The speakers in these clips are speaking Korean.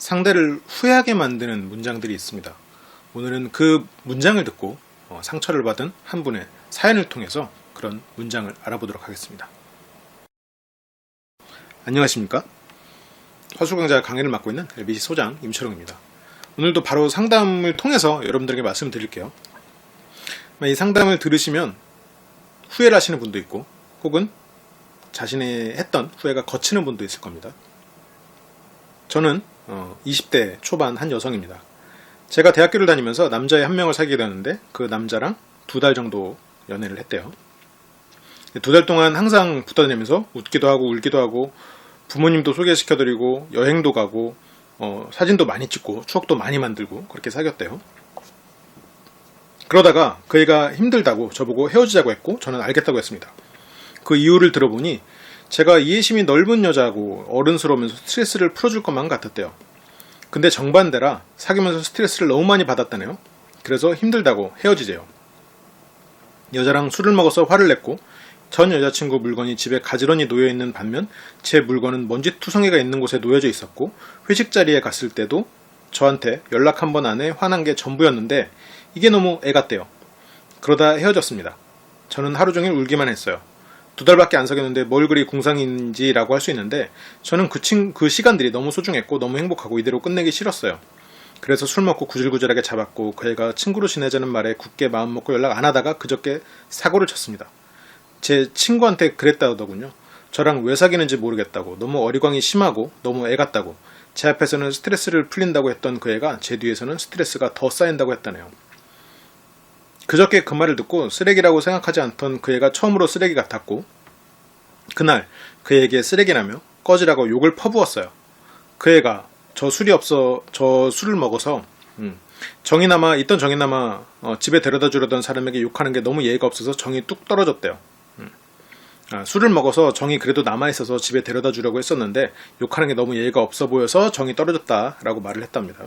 상대를 후회하게 만드는 문장들이 있습니다. 오늘은 그 문장을 듣고 상처를 받은 한 분의 사연을 통해서 그런 문장을 알아보도록 하겠습니다. 안녕하십니까? 화술강좌 강의를 맡고 있는 LBC 소장 임철웅입니다. 오늘도 바로 상담을 통해서 여러분들에게 말씀드릴게요. 이 상담을 들으시면 후회를 하시는 분도 있고 혹은 자신의 했던 후회가 거치는 분도 있을 겁니다. 저는 20대 초반 한 여성입니다. 제가 대학교를 다니면서 남자애 한 명을 사귀게 되었는데 그 남자랑 2달 정도 연애를 했대요. 2달 동안 항상 붙어 다니면서 웃기도 하고 울기도 하고 부모님도 소개시켜드리고 여행도 가고 사진도 많이 찍고 추억도 많이 만들고 그렇게 사귀었대요. 그러다가 그 애가 힘들다고 저보고 헤어지자고 했고 저는 알겠다고 했습니다. 그 이유를 들어보니 제가 이해심이 넓은 여자고 어른스러우면서 스트레스를 풀어줄 것만 같았대요. 근데 정반대라 사귀면서 스트레스를 너무 많이 받았다네요. 그래서 힘들다고 헤어지재요. 여자랑 술을 먹어서 화를 냈고 전 여자친구 물건이 집에 가지런히 놓여있는 반면 제 물건은 먼지투성이가 있는 곳에 놓여져 있었고 회식 자리에 갔을 때도 저한테 연락 한 번 안에 화난 게 전부였는데 이게 너무 애 같대요. 그러다 헤어졌습니다. 저는 하루 종일 울기만 했어요. 2달밖에 안 사귀었는데 뭘 그리 궁상인지라고 할 수 있는데 저는 그 시간들이 너무 소중했고 너무 행복하고 이대로 끝내기 싫었어요. 그래서 술 먹고 구질구질하게 잡았고 그 애가 친구로 지내자는 말에 굳게 마음 먹고 연락 안 하다가 그저께 사고를 쳤습니다. 제 친구한테 그랬다더군요. 저랑 왜 사귀는지 모르겠다고, 너무 어리광이 심하고 너무 애 같다고, 제 앞에서는 스트레스를 풀린다고 했던 그 애가 제 뒤에서는 스트레스가 더 쌓인다고 했다네요. 그저께 그 말을 듣고 쓰레기라고 생각하지 않던 그 애가 처음으로 쓰레기 같았고 그날 그 애에게 쓰레기라며 꺼지라고 욕을 퍼부었어요. 그 애가 저 술을 먹어서 있던 정이나마 집에 데려다 주려던 사람에게 욕하는 게 너무 예의가 없어서 정이 뚝 떨어졌대요. 술을 먹어서 정이 그래도 남아있어서 집에 데려다 주려고 했었는데 욕하는 게 너무 예의가 없어 보여서 정이 떨어졌다라고 말을 했답니다.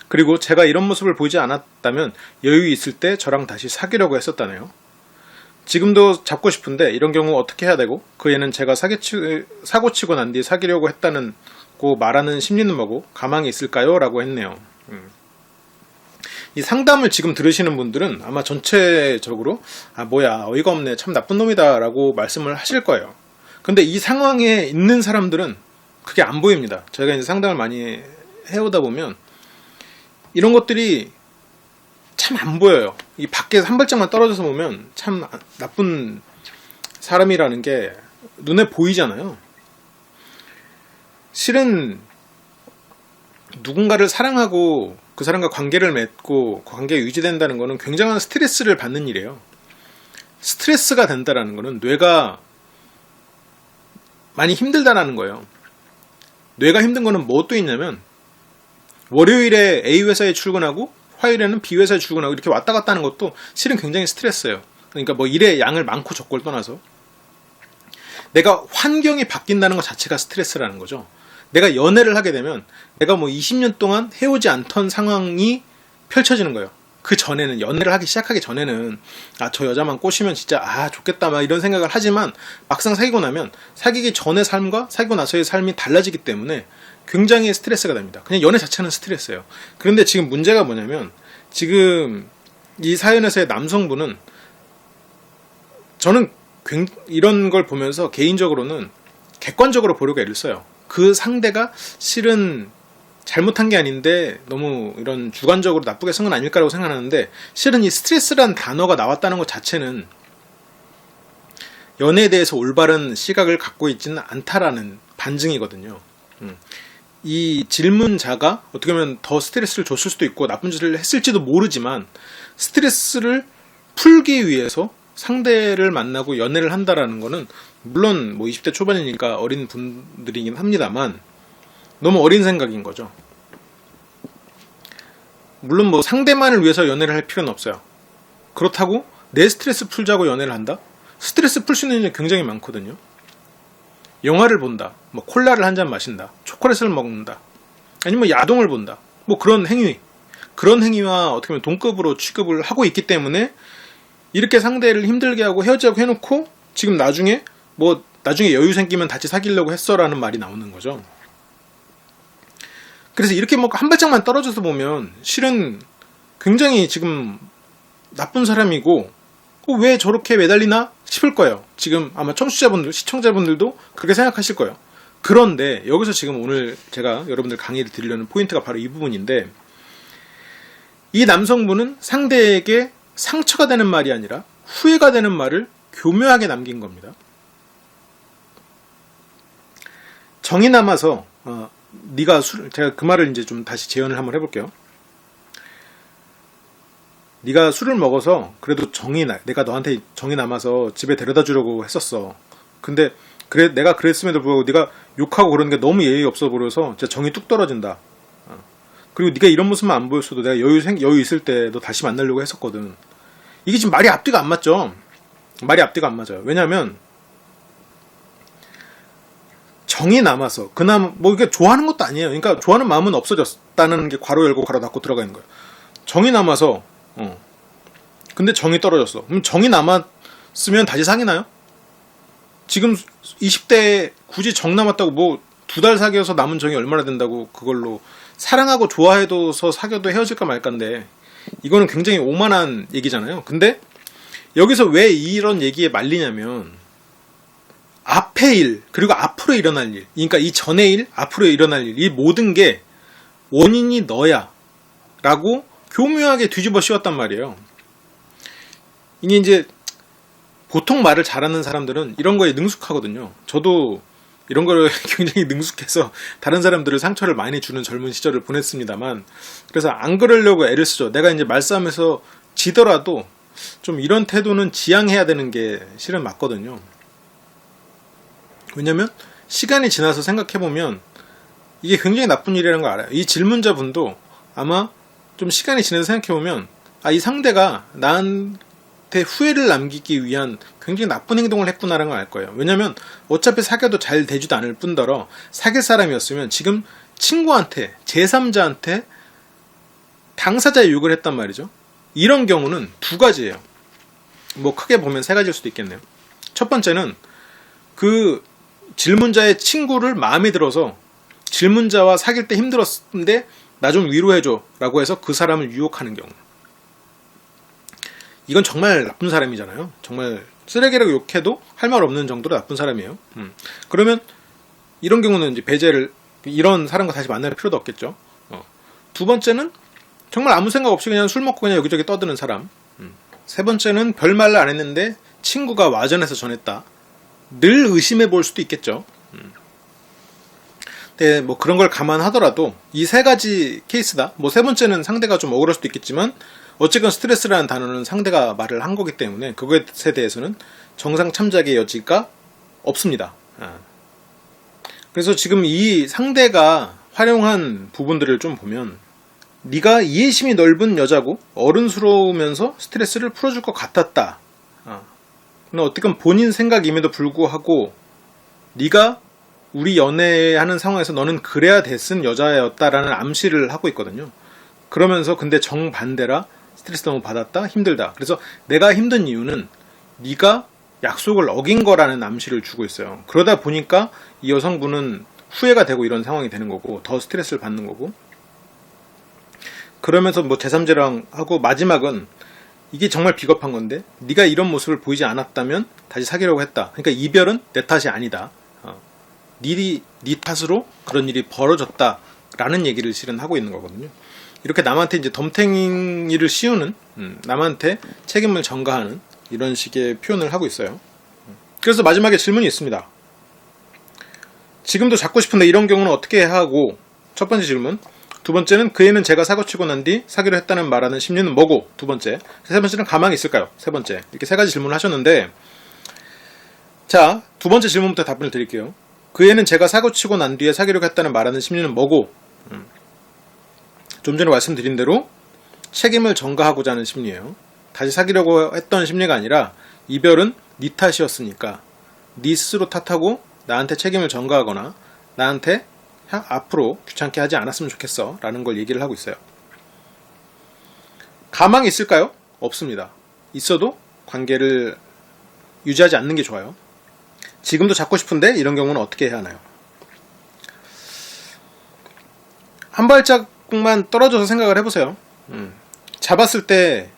그리고 제가 이런 모습을 보이지 않았다면 여유 있을 때 저랑 다시 사귀려고 했었다네요. 지금도 잡고 싶은데 이런 경우 어떻게 해야 되고 그 애는 제가 사고치고 난 뒤 사귀려고 했다는 고 말하는 심리는 뭐고 가망이 있을까요? 라고 했네요. 이 상담을 지금 들으시는 분들은 아마 전체적으로 뭐야 어이가 없네 참 나쁜 놈이다 라고 말씀을 하실 거예요. 근데 이 상황에 있는 사람들은 그게 안 보입니다. 저희가 이제 상담을 많이 해오다 보면 이런 것들이 참 안 보여요. 이 밖에서 한 발짝만 떨어져서 보면 참 나쁜 사람이라는 게 눈에 보이잖아요. 실은 누군가를 사랑하고 그 사람과 관계를 맺고 관계가 유지된다는 것은 굉장한 스트레스를 받는 일이에요. 스트레스가 된다는 것은 뇌가 많이 힘들다라는 거예요. 뇌가 힘든 거는 뭐 또 있냐면 월요일에 A 회사에 출근하고 화요일에는 B 회사에 출근하고 이렇게 왔다 갔다 하는 것도 실은 굉장히 스트레스예요. 그러니까 뭐 일의 양을 많고 적고를 떠나서 내가 환경이 바뀐다는 것 자체가 스트레스라는 거죠. 내가 연애를 하게 되면 내가 뭐 20년 동안 해오지 않던 상황이 펼쳐지는 거예요. 그 전에는 연애를 하기 시작하기 전에는 저 여자만 꼬시면 진짜 좋겠다 막 이런 생각을 하지만 막상 사귀고 나면 사귀기 전의 삶과 사귀고 나서의 삶이 달라지기 때문에 굉장히 스트레스가 됩니다. 그냥 연애 자체는 스트레스예요. 그런데 지금 문제가 뭐냐면 지금 이 사연에서의 남성분은 저는 이런 걸 보면서 개인적으로는 객관적으로 보려고 애를 써요. 그 상대가 실은 잘못한 게 아닌데 너무 이런 주관적으로 나쁘게 쓴 건 아닐까라고 생각하는데 실은 이 스트레스란 단어가 나왔다는 것 자체는 연애에 대해서 올바른 시각을 갖고 있지는 않다라는 반증이거든요. 이 질문자가 어떻게 보면 더 스트레스를 줬을 수도 있고 나쁜 짓을 했을지도 모르지만 스트레스를 풀기 위해서 상대를 만나고 연애를 한다라는 거는 물론 뭐 20대 초반이니까 어린 분들이긴 합니다만 너무 어린 생각인 거죠. 물론 뭐 상대만을 위해서 연애를 할 필요는 없어요. 그렇다고 내 스트레스 풀자고 연애를 한다? 스트레스 풀 수 있는 일이 굉장히 많거든요. 영화를 본다, 뭐 콜라를 한 잔 마신다, 초콜릿을 먹는다, 아니면 야동을 본다, 뭐 그런 행위와 어떻게 보면 동급으로 취급을 하고 있기 때문에 이렇게 상대를 힘들게 하고 헤어지자고 해놓고 지금 나중에 여유 생기면 다시 사귀려고 했어라는 말이 나오는 거죠. 그래서 이렇게 뭐 한 발짝만 떨어져서 보면 실은 굉장히 지금 나쁜 사람이고 왜 저렇게 매달리나 싶을 거예요. 지금 아마 청취자분들, 시청자분들도 그렇게 생각하실 거예요. 그런데 여기서 지금 오늘 제가 여러분들 강의를 드리려는 포인트가 바로 이 부분인데, 이 남성분은 상대에게 상처가 되는 말이 아니라 후회가 되는 말을 교묘하게 남긴 겁니다. 정이 남아서 제가 그 말을 이제 좀 다시 재현을 한번 해볼게요. 네가 술을 먹어서 그래도 내가 너한테 정이 남아서 집에 데려다 주려고 했었어. 근데 내가 그랬음에도 불구하고 네가 욕하고 그러는 게 너무 예의 없어 보여서 진짜 정이 뚝 떨어진다. 그리고 네가 이런 모습만 안 보였어도 내가 여유 있을 때 너 다시 만나려고 했었거든. 이게 지금 말이 앞뒤가 안 맞죠? 말이 앞뒤가 안 맞아요. 왜냐면 정이 남아서 그나마 뭐 이게 좋아하는 것도 아니에요. 그러니까 좋아하는 마음은 없어졌다는 게 괄호 열고 괄호 닫고 들어가 있는 거예요. 정이 남아서 근데 정이 떨어졌어. 그럼 정이 남았으면 다시 사귀나요? 지금 20대에 굳이 정 남았다고 뭐 2달 사귀어서 남은 정이 얼마나 된다고 그걸로 사랑하고 좋아해둬서 사귀어도 헤어질까 말까인데, 이거는 굉장히 오만한 얘기잖아요. 근데 여기서 왜 이런 얘기에 말리냐면 앞의 일 그리고 앞으로 일어날 일, 그러니까 이 전의 일, 앞으로 일어날 일, 이 모든 게 원인이 너야 라고 교묘하게 뒤집어 씌웠단 말이에요. 이게 이제 보통 말을 잘하는 사람들은 이런 거에 능숙하거든요. 저도 이런 거를 굉장히 능숙해서 다른 사람들을 상처를 많이 주는 젊은 시절을 보냈습니다만, 그래서 안 그러려고 애를 쓰죠. 내가 이제 말싸움에서 지더라도 좀 이런 태도는 지양해야 되는 게 실은 맞거든요. 왜냐면 시간이 지나서 생각해보면 이게 굉장히 나쁜 일이라는 걸 알아요. 이 질문자분도 아마 좀 시간이 지나서 생각해보면 이 상대가 나한테 후회를 남기기 위한 굉장히 나쁜 행동을 했구나라는 걸 알 거예요. 왜냐면 어차피 사귀어도 잘 되지도 않을 뿐더러 사귈 사람이었으면 지금 친구한테, 제3자한테 당사자의 욕을 했단 말이죠. 이런 경우는 두 가지예요. 뭐 크게 보면 세 가지일 수도 있겠네요. 첫 번째는 그 질문자의 친구를 마음에 들어서 질문자와 사귈 때 힘들었는데 나 좀 위로해줘 라고 해서 그 사람을 유혹하는 경우. 이건 정말 나쁜 사람이잖아요. 정말 쓰레기라고 욕해도 할 말 없는 정도로 나쁜 사람이에요. 그러면 이런 경우는 이제 배제를, 이런 사람과 다시 만날 필요도 없겠죠. 두 번째는 정말 아무 생각 없이 그냥 술 먹고 그냥 여기저기 떠드는 사람. 세 번째는 별말을 안 했는데 친구가 와전해서 전했다. 늘 의심해 볼 수도 있겠죠. 근데 뭐 그런 걸 감안하더라도 이 세 가지 케이스다. 뭐 세 번째는 상대가 좀 억울할 수도 있겠지만 어쨌건 스트레스라는 단어는 상대가 말을 한 거기 때문에 그것에 대해서는 정상 참작의 여지가 없습니다. 그래서 지금 이 상대가 활용한 부분들을 좀 보면, 네가 이해심이 넓은 여자고 어른스러우면서 스트레스를 풀어줄 것 같았다. 근데 어쨌든 본인 생각임에도 불구하고 네가 우리 연애하는 상황에서 너는 그래야 됐은 여자였다라는 암시를 하고 있거든요. 그러면서 근데 정반대라 스트레스 너무 받았다, 힘들다. 그래서 내가 힘든 이유는 네가 약속을 어긴 거라는 암시를 주고 있어요. 그러다 보니까 이 여성분은 후회가 되고 이런 상황이 되는 거고 더 스트레스를 받는 거고, 그러면서 뭐 제3자랑 하고 마지막은 이게 정말 비겁한 건데 네가 이런 모습을 보이지 않았다면 다시 사귀려고 했다. 그러니까 이별은 내 탓이 아니다. 네 탓으로 그런 일이 벌어졌다라는 얘기를 실은 하고 있는 거거든요. 이렇게 남한테 이제 덤탱이를 씌우는, 남한테 책임을 전가하는 이런 식의 표현을 하고 있어요. 그래서 마지막에 질문이 있습니다. 지금도 잡고 싶은데 이런 경우는 어떻게 해야 하고, 첫 번째 질문. 두 번째는 그 애는 제가 사고치고 난 뒤 사귀려 했다는 말하는 심리는 뭐고, 두 번째. 세 번째는 가망이 있을까요? 세 번째. 이렇게 세 가지 질문을 하셨는데, 자, 두 번째 질문부터 답변을 드릴게요. 그 애는 제가 사고치고 난 뒤에 사귀려고 했다는 말하는 심리는 뭐고, 좀 전에 말씀드린 대로 책임을 전가하고자 하는 심리예요. 다시 사귀려고 했던 심리가 아니라 이별은 네 탓이었으니까 네 스스로 탓하고 나한테 책임을 전가하거나 나한테 앞으로 귀찮게 하지 않았으면 좋겠어 라는 걸 얘기를 하고 있어요. 가망이 있을까요? 없습니다. 있어도 관계를 유지하지 않는 게 좋아요. 지금도 잡고 싶은데 이런 경우는 어떻게 해야 하나요? 한 발짝만 떨어져서 생각을 해보세요. 잡았을 때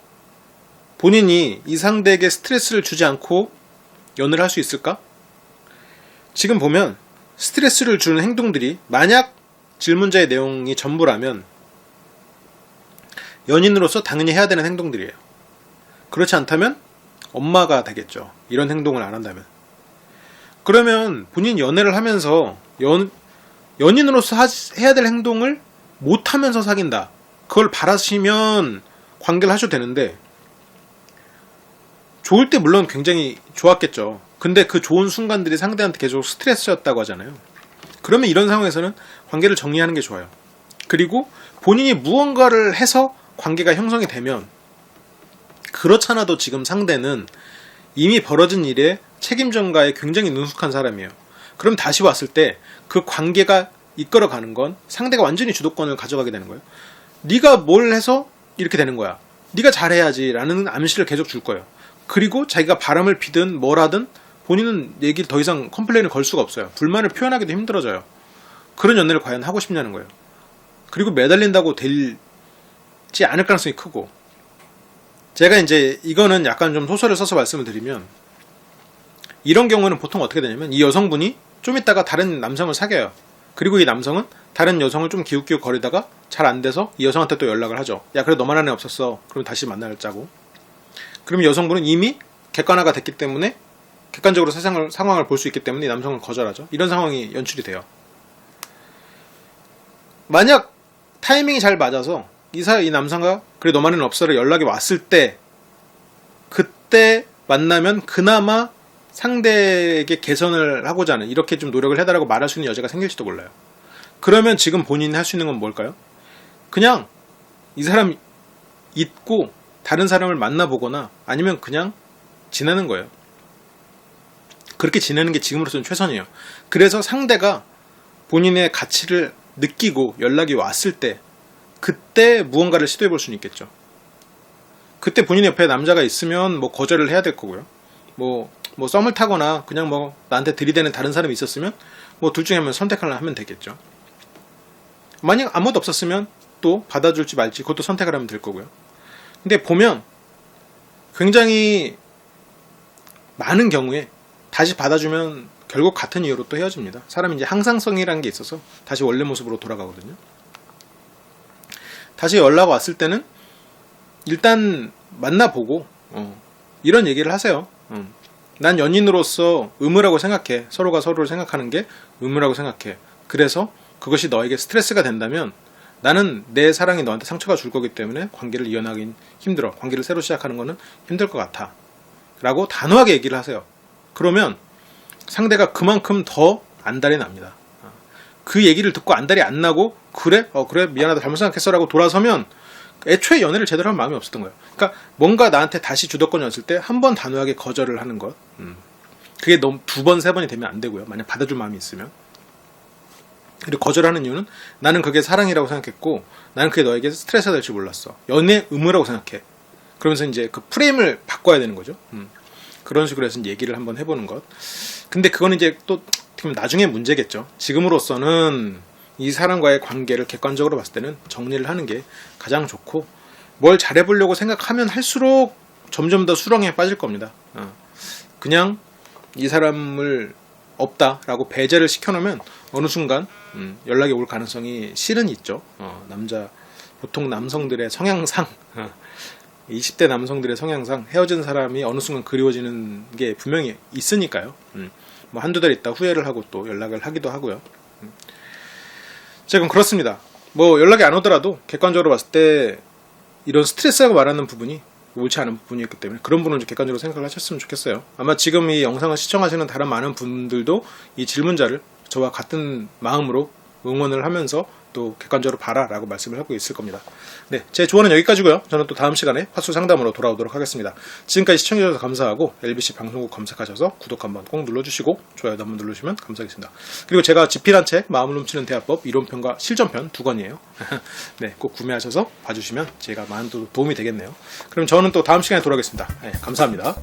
본인이 이 상대에게 스트레스를 주지 않고 연애를 할 수 있을까? 지금 보면 스트레스를 주는 행동들이 만약 질문자의 내용이 전부라면 연인으로서 당연히 해야 되는 행동들이에요. 그렇지 않다면 엄마가 되겠죠. 이런 행동을 안 한다면. 그러면 본인 연애를 하면서 연인으로서 해야 될 행동을 못하면서 사귄다. 그걸 바라시면 관계를 하셔도 되는데 좋을 때 물론 굉장히 좋았겠죠. 근데 그 좋은 순간들이 상대한테 계속 스트레스였다고 하잖아요. 그러면 이런 상황에서는 관계를 정리하는 게 좋아요. 그리고 본인이 무언가를 해서 관계가 형성이 되면 그렇잖아도 지금 상대는 이미 벌어진 일에 책임 전가에 굉장히 능숙한 사람이에요. 그럼 다시 왔을 때 그 관계가 이끌어가는 건 상대가 완전히 주도권을 가져가게 되는 거예요. 네가 뭘 해서 이렇게 되는 거야. 네가 잘해야지 라는 암시를 계속 줄 거예요. 그리고 자기가 바람을 피든 뭘 하든 본인은 얘기를 더 이상 컴플레인을 걸 수가 없어요. 불만을 표현하기도 힘들어져요. 그런 연애를 과연 하고 싶냐는 거예요. 그리고 매달린다고 되지 않을 가능성이 크고, 제가 이제 이거는 약간 좀 소설을 써서 말씀을 드리면 이런 경우는 보통 어떻게 되냐면 이 여성분이 좀 있다가 다른 남성을 사귀어요. 그리고 이 남성은 다른 여성을 좀 기웃기웃 거리다가 잘 안 돼서 이 여성한테 또 연락을 하죠. 야, 그래 너만 한 애 없었어. 그럼 다시 만나자고. 그럼 여성분은 이미 객관화가 됐기 때문에 객관적으로 상황을 볼 수 있기 때문에 이 남성을 거절하죠. 이런 상황이 연출이 돼요. 만약 타이밍이 잘 맞아서 이 남성과 그래 너만은 없어를 연락이 왔을 때 그때 만나면 그나마 상대에게 개선을 하고자 하는, 이렇게 좀 노력을 해달라고 말할 수 있는 여자가 생길지도 몰라요. 그러면 지금 본인이 할 수 있는 건 뭘까요? 그냥 이 사람 잊고 다른 사람을 만나보거나 아니면 그냥 지내는 거예요. 그렇게 지내는 게 지금으로서는 최선이에요. 그래서 상대가 본인의 가치를 느끼고 연락이 왔을 때 그때 무언가를 시도해 볼 수는 있겠죠. 그때 본인 옆에 남자가 있으면 뭐 거절을 해야 될 거고요. 뭐 썸을 타거나 그냥 뭐 나한테 들이대는 다른 사람이 있었으면 뭐 둘 중에 한번 선택을 하면 되겠죠. 만약 아무도 없었으면 또 받아줄지 말지 그것도 선택을 하면 될 거고요. 근데 보면 굉장히 많은 경우에 다시 받아주면 결국 같은 이유로 또 헤어집니다. 사람이 이제 항상성이라는 게 있어서 다시 원래 모습으로 돌아가거든요. 다시 연락 왔을 때는 일단 만나보고 이런 얘기를 하세요. 난 연인으로서 의무라고 생각해. 서로가 서로를 생각하는 게 의무라고 생각해. 그래서 그것이 너에게 스트레스가 된다면 나는 내 사랑이 너한테 상처가 줄 거기 때문에 관계를 이어나가긴 힘들어. 관계를 새로 시작하는 거는 힘들 것 같아. 라고 단호하게 얘기를 하세요. 그러면 상대가 그만큼 더 안달이 납니다. 그 얘기를 듣고 안달이 안 나고 그래 미안하다 잘못 생각했어 라고 돌아서면 애초에 연애를 제대로 한 마음이 없었던 거예요. 그러니까 뭔가 나한테 다시 주도권이 왔을 때 한 번 단호하게 거절을 하는 것, 그게 너무 두 번, 세 번이 되면 안 되고요. 만약 받아줄 마음이 있으면. 그리고 거절하는 이유는 나는 그게 사랑이라고 생각했고 나는 그게 너에게 스트레스가 될 줄 몰랐어. 연애 의무라고 생각해. 그러면서 이제 그 프레임을 바꿔야 되는 거죠. 그런 식으로 해서 얘기를 한번 해보는 것. 근데 그건 이제 또 나중에 문제겠죠. 지금으로서는 이 사람과의 관계를 객관적으로 봤을 때는 정리를 하는 게 가장 좋고, 뭘 잘해보려고 생각하면 할수록 점점 더 수렁에 빠질 겁니다. 그냥 이 사람을 없다라고 배제를 시켜놓으면 어느 순간 연락이 올 가능성이 실은 있죠. 보통 남성들의 성향상 20대 남성들의 성향상 헤어진 사람이 어느 순간 그리워지는 게 분명히 있으니까요. 뭐 한두 달 있다 후회를 하고 또 연락을 하기도 하고요. 지금 그렇습니다. 뭐 연락이 안 오더라도 객관적으로 봤을 때 이런 스트레스라고 말하는 부분이 옳지 않은 부분이었기 때문에 그런 부분을 객관적으로 생각을 하셨으면 좋겠어요. 아마 지금 이 영상을 시청하시는 다른 많은 분들도 이 질문자를 저와 같은 마음으로 응원을 하면서 또 객관적으로 봐라 라고 말씀을 하고 있을 겁니다. 네, 제 조언은 여기까지고요. 저는 또 다음 시간에 화수 상담으로 돌아오도록 하겠습니다. 지금까지 시청해주셔서 감사하고 LBC 방송국 검색하셔서 구독 한번 꼭 눌러주시고 좋아요도 한번 누르시면 감사하겠습니다. 그리고 제가 집필한 책 마음을 훔치는 대화법 이론편과 실전편 2권이에요. 네, 꼭 구매하셔서 봐주시면 제가 많은 도움이 되겠네요. 그럼 저는 또 다음 시간에 돌아오겠습니다. 네, 감사합니다.